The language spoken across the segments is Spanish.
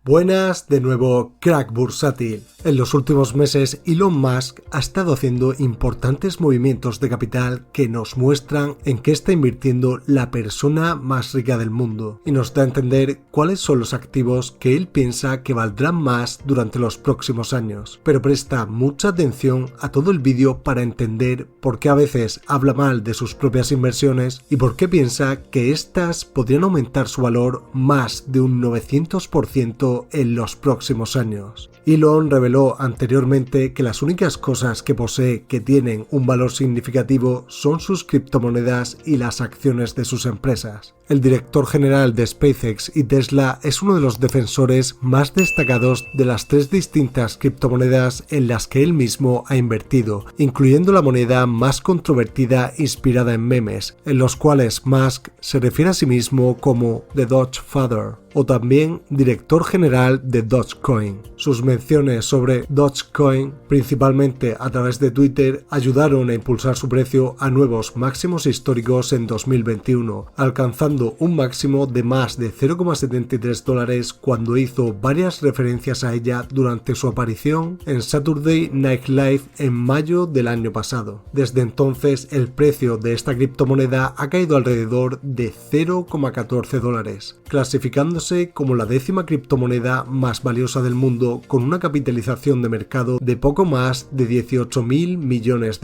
Buenas, de nuevo, crack bursátil. En los últimos meses, Elon Musk ha estado haciendo importantes movimientos de capital que nos muestran en qué está invirtiendo la persona más rica del mundo y nos da a entender cuáles son los activos que él piensa que valdrán más durante los próximos años. Pero presta mucha atención a todo el vídeo para entender por qué a veces habla mal de sus propias inversiones y por qué piensa que éstas podrían aumentar su valor más de un 900% en los próximos años. Elon reveló anteriormente que las únicas cosas que posee que tienen un valor significativo son sus criptomonedas y las acciones de sus empresas. El director general de SpaceX y Tesla es uno de los defensores más destacados de las tres distintas criptomonedas en las que él mismo ha invertido, incluyendo la moneda más controvertida inspirada en memes, en los cuales Musk se refiere a sí mismo como The Doge Father, o también director general de Dogecoin. Sus menciones sobre Dogecoin, principalmente a través de Twitter, ayudaron a impulsar su precio a nuevos máximos históricos en 2021, alcanzando un máximo de más de $0,73 cuando hizo varias referencias a ella durante su aparición en Saturday Night Live en mayo del año pasado. Desde entonces, el precio de esta criptomoneda ha caído alrededor de $0,14, clasificándose como la 10ª criptomoneda más valiosa del mundo con una capitalización de mercado de poco más de $18.000 millones.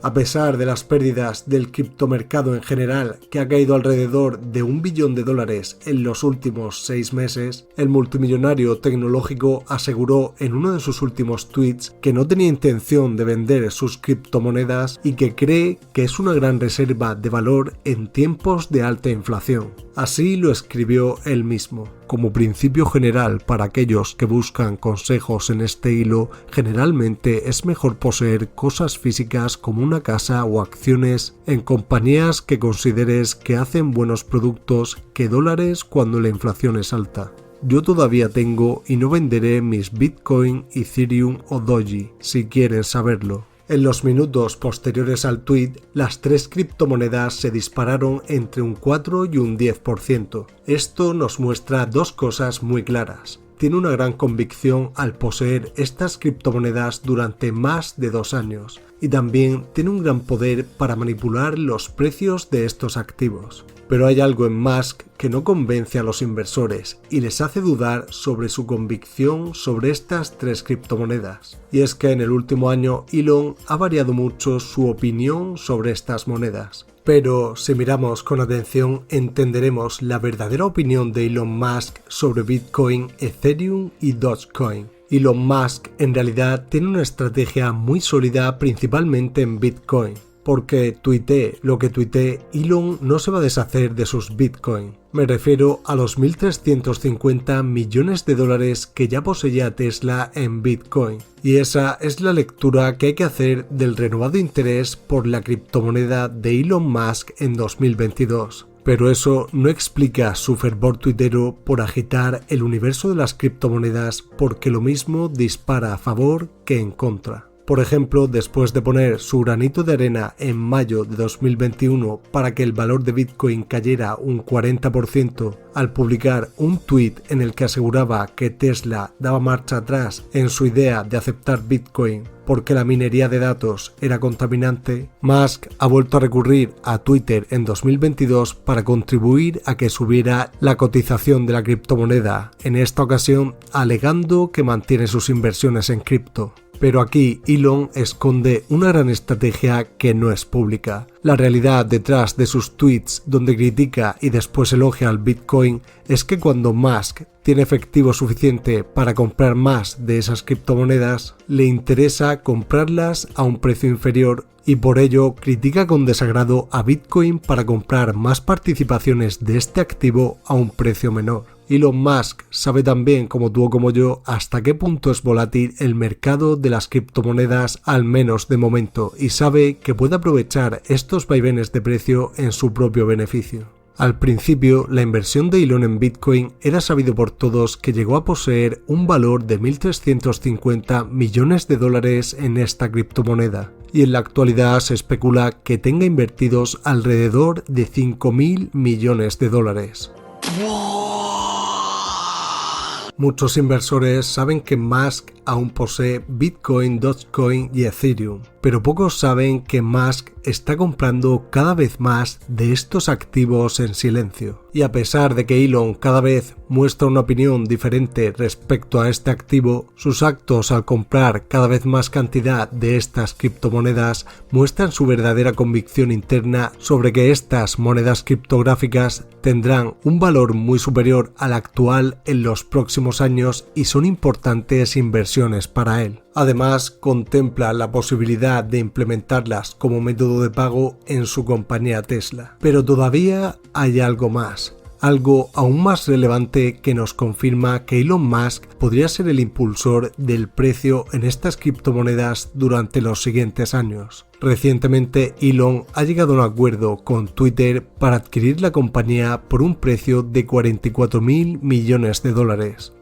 A pesar de las pérdidas del criptomercado en general, que ha caído alrededor de $1 billón en los últimos 6 meses, el multimillonario tecnológico aseguró en uno de sus últimos tweets que no tenía intención de vender sus criptomonedas y que cree que es una gran reserva de valor en tiempos de alta inflación. Así lo escribió él mismo. Como principio general para aquellos que buscan consejos en este hilo, generalmente es mejor poseer cosas físicas como una casa o acciones en compañías que consideres que hacen buenos productos que dólares cuando la inflación es alta. Yo todavía tengo y no venderé mis Bitcoin, Ethereum o Doji, si quieren saberlo. En los minutos posteriores al tweet, las tres criptomonedas se dispararon entre un 4 y un 10%. Esto nos muestra dos cosas muy claras. Tiene una gran convicción al poseer estas criptomonedas durante más de 2 años y también tiene un gran poder para manipular los precios de estos activos. Pero hay algo en Musk que no convence a los inversores y les hace dudar sobre su convicción sobre estas tres criptomonedas. Y es que en el último año Elon ha variado mucho su opinión sobre estas monedas. Pero si miramos con atención entenderemos la verdadera opinión de Elon Musk sobre Bitcoin, Ethereum y Dogecoin. Elon Musk en realidad tiene una estrategia muy sólida principalmente en Bitcoin. Porque tuitee lo que tuitee, Elon no se va a deshacer de sus Bitcoin. Me refiero a los $1.350 millones que ya poseía Tesla en Bitcoin. Y esa es la lectura que hay que hacer del renovado interés por la criptomoneda de Elon Musk en 2022. Pero eso no explica su fervor tuitero por agitar el universo de las criptomonedas, porque lo mismo dispara a favor que en contra. Por ejemplo, después de poner su granito de arena en mayo de 2021 para que el valor de Bitcoin cayera un 40%, al publicar un tuit en el que aseguraba que Tesla daba marcha atrás en su idea de aceptar Bitcoin porque la minería de datos era contaminante, Musk ha vuelto a recurrir a Twitter en 2022 para contribuir a que subiera la cotización de la criptomoneda, en esta ocasión alegando que mantiene sus inversiones en cripto. Pero aquí Elon esconde una gran estrategia que no es pública. La realidad detrás de sus tweets donde critica y después elogia al Bitcoin es que cuando Musk tiene efectivo suficiente para comprar más de esas criptomonedas, le interesa comprarlas a un precio inferior y por ello critica con desagrado a Bitcoin para comprar más participaciones de este activo a un precio menor. Elon Musk sabe también, como tú o como yo, hasta qué punto es volátil el mercado de las criptomonedas, al menos de momento, y sabe que puede aprovechar estos vaivenes de precio en su propio beneficio. Al principio, la inversión de Elon en Bitcoin era sabido por todos que llegó a poseer un valor de $1.350 millones en esta criptomoneda, y en la actualidad se especula que tenga invertidos alrededor de $5.000 millones. Muchos inversores saben que Musk aún posee Bitcoin, Dogecoin y Ethereum, pero pocos saben que Musk está comprando cada vez más de estos activos en silencio. Y a pesar de que Elon cada vez muestra una opinión diferente respecto a este activo, sus actos al comprar cada vez más cantidad de estas criptomonedas muestran su verdadera convicción interna sobre que estas monedas criptográficas tendrán un valor muy superior al actual en los próximos años y son importantes inversiones para él. Además, contempla la posibilidad de implementarlas como método de pago en su compañía Tesla. Pero todavía hay algo más. Algo aún más relevante que nos confirma que Elon Musk podría ser el impulsor del precio en estas criptomonedas durante los siguientes años. Recientemente, Elon ha llegado a un acuerdo con Twitter para adquirir la compañía por un precio de $44.000 millones.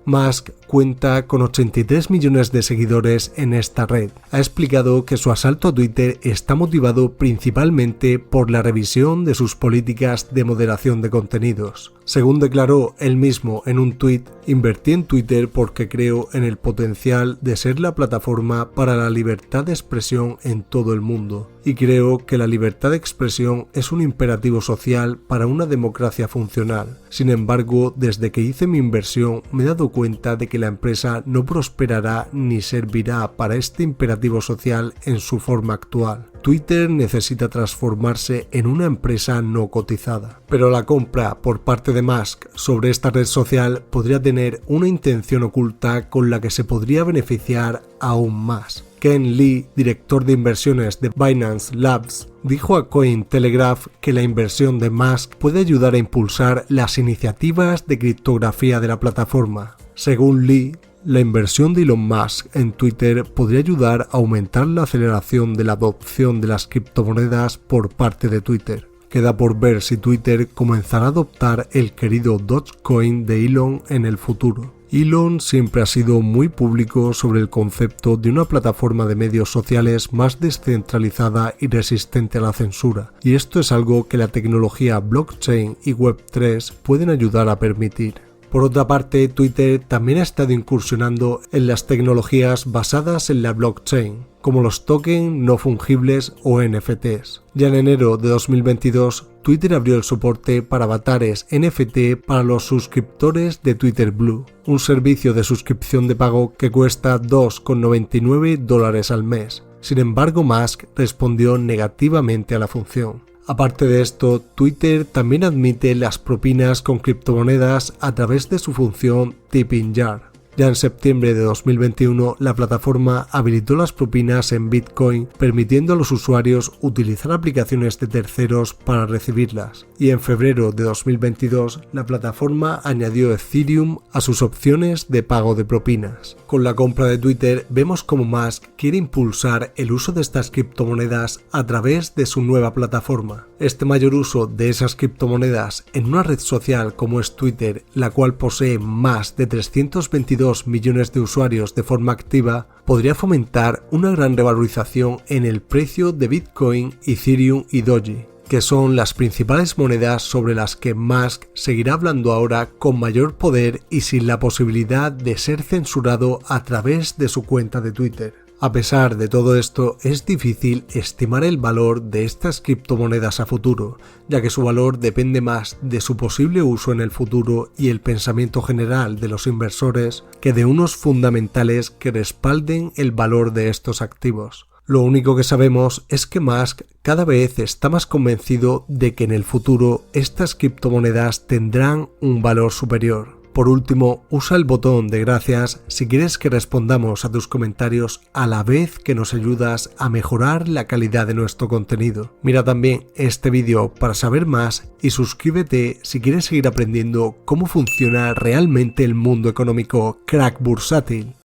Musk cuenta con 83 millones de seguidores en esta red. Ha explicado que su asalto a Twitter está motivado principalmente por la revisión de sus políticas de moderación de contenidos. Según declaró él mismo en un tuit, invertí en Twitter porque creo en el potencial de ser la plataforma para la libertad de expresión en todo el mundo. Y creo que la libertad de expresión es un imperativo social para una democracia funcional. Sin embargo, desde que hice mi inversión me he dado cuenta de que la empresa no prosperará ni servirá para este imperativo social en su forma actual. Twitter necesita transformarse en una empresa no cotizada. Pero la compra por parte de Musk sobre esta red social podría tener una intención oculta con la que se podría beneficiar aún más. Ken Lee, director de inversiones de Binance Labs, dijo a Cointelegraph que la inversión de Musk puede ayudar a impulsar las iniciativas de criptografía de la plataforma. Según Lee, la inversión de Elon Musk en Twitter podría ayudar a aumentar la aceleración de la adopción de las criptomonedas por parte de Twitter. Queda por ver si Twitter comenzará a adoptar el querido Dogecoin de Elon en el futuro. Elon siempre ha sido muy público sobre el concepto de una plataforma de medios sociales más descentralizada y resistente a la censura, y esto es algo que la tecnología blockchain y Web3 pueden ayudar a permitir. Por otra parte, Twitter también ha estado incursionando en las tecnologías basadas en la blockchain, como los tokens no fungibles o NFTs. Ya en enero de 2022, Twitter abrió el soporte para avatares NFT para los suscriptores de Twitter Blue, un servicio de suscripción de pago que cuesta $2,99 al mes. Sin embargo, Musk respondió negativamente a la función. Aparte de esto, Twitter también admite las propinas con criptomonedas a través de su función Tipping Jar. Ya en septiembre de 2021, la plataforma habilitó las propinas en Bitcoin, permitiendo a los usuarios utilizar aplicaciones de terceros para recibirlas. Y en febrero de 2022, la plataforma añadió Ethereum a sus opciones de pago de propinas. Con la compra de Twitter, vemos cómo Musk quiere impulsar el uso de estas criptomonedas a través de su nueva plataforma. Este mayor uso de esas criptomonedas en una red social como es Twitter, la cual posee más de 322 millones de usuarios de forma activa, podría fomentar una gran revalorización en el precio de Bitcoin, Ethereum y Doge, que son las principales monedas sobre las que Musk seguirá hablando ahora con mayor poder y sin la posibilidad de ser censurado a través de su cuenta de Twitter. A pesar de todo esto, es difícil estimar el valor de estas criptomonedas a futuro, ya que su valor depende más de su posible uso en el futuro y el pensamiento general de los inversores que de unos fundamentales que respalden el valor de estos activos. Lo único que sabemos es que Musk cada vez está más convencido de que en el futuro estas criptomonedas tendrán un valor superior. Por último, usa el botón de gracias si quieres que respondamos a tus comentarios a la vez que nos ayudas a mejorar la calidad de nuestro contenido. Mira también este vídeo para saber más y suscríbete si quieres seguir aprendiendo cómo funciona realmente el mundo económico Crack Bursátil.